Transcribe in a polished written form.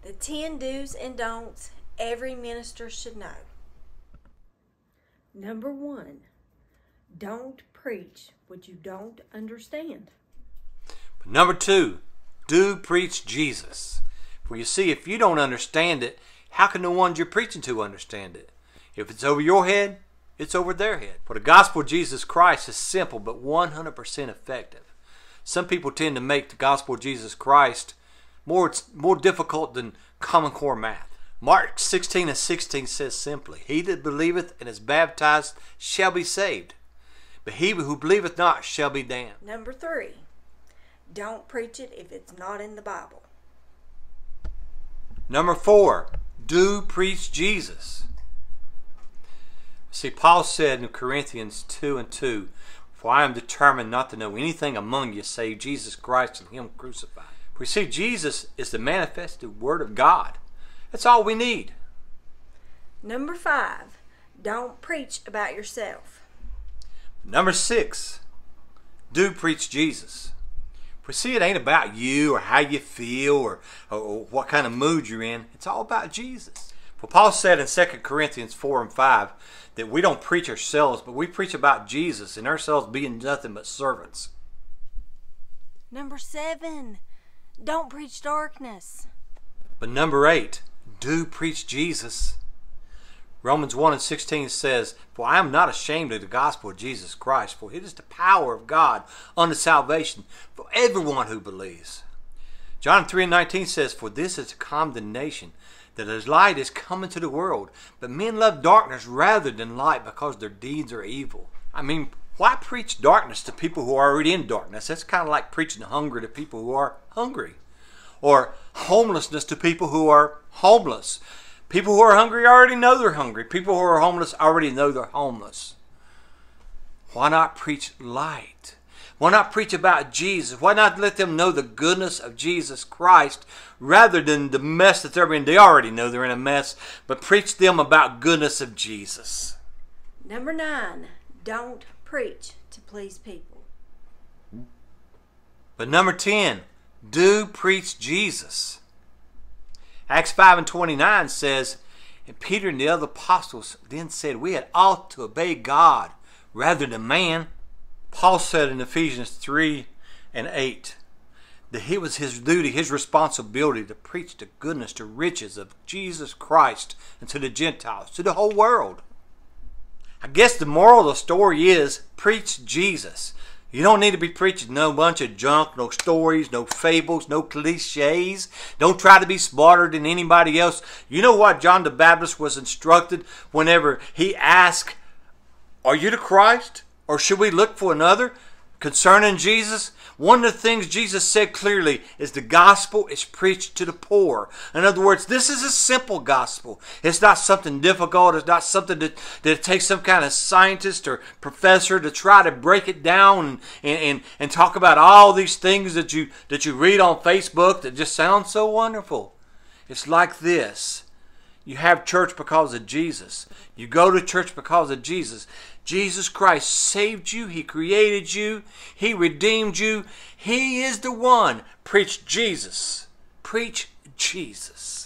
The 10 do's and don'ts every minister should know. Number 1, don't preach what you don't understand. Number 2, do preach Jesus. For you see, if you don't understand it, how can the ones you're preaching to understand it? If it's over your head, it's over their head. For the gospel of Jesus Christ is simple but 100% effective. Some people tend to make the gospel of Jesus Christ more difficult than Common Core math. Mark 16:16 says simply, "He that believeth and is baptized shall be saved, but he who believeth not shall be damned." Number 3, don't preach it if it's not in the Bible. Number 4, do preach Jesus. See, Paul said in Corinthians 2:2, "For I am determined not to know anything among you save Jesus Christ and Him crucified." For you see, Jesus is the manifested Word of God. That's all we need. Number 5, don't preach about yourself. Number 6, do preach Jesus. For see, it ain't about you or how you feel or what kind of mood you're in. It's all about Jesus. For Paul said in 2 Corinthians 4:5 that we don't preach ourselves, but we preach about Jesus and ourselves being nothing but servants. Number 7, don't preach darkness. But number 8, do preach Jesus. Romans 1:16 says, "For I am not ashamed of the gospel of Jesus Christ, for it is the power of God unto salvation for everyone who believes." John 3:19 says, "For this is condemnation, that as light is come into the world, but men love darkness rather than light because their deeds are evil." I mean, why preach darkness to people who are already in darkness? That's kind of like preaching hunger to people who are hungry, or homelessness to people who are homeless. People who are hungry already know they're hungry. People who are homeless already know they're homeless. Why not preach light? Why not preach about Jesus? Why not let them know the goodness of Jesus Christ rather than the mess that they're in? They already know they're in a mess, but preach them about goodness of Jesus. Number 9, don't preach to please people. But number 10, do preach Jesus. Acts 5:29 says, "And Peter and the other apostles then said, we had ought to obey God rather than man." Paul said in Ephesians 3:8 that it was his duty, his responsibility to preach the goodness, the riches of Jesus Christ and to the Gentiles, to the whole world. I guess the moral of the story is preach Jesus. You don't need to be preaching no bunch of junk, no stories, no fables, no cliches. Don't try to be smarter than anybody else. You know what John the Baptist was instructed whenever he asked, "Are you the Christ? Or should we look for another?" Concerning Jesus, one of the things Jesus said clearly is the gospel is preached to the poor. In other words, this is a simple gospel. It's not something difficult. It's not something that it takes some kind of scientist or professor to try to break it down and talk about all these things that you read on Facebook that just sound so wonderful. It's like this. You have church because of Jesus. You go to church because of Jesus. Jesus Christ saved you. He created you. He redeemed you. He is the one. Preach Jesus. Preach Jesus.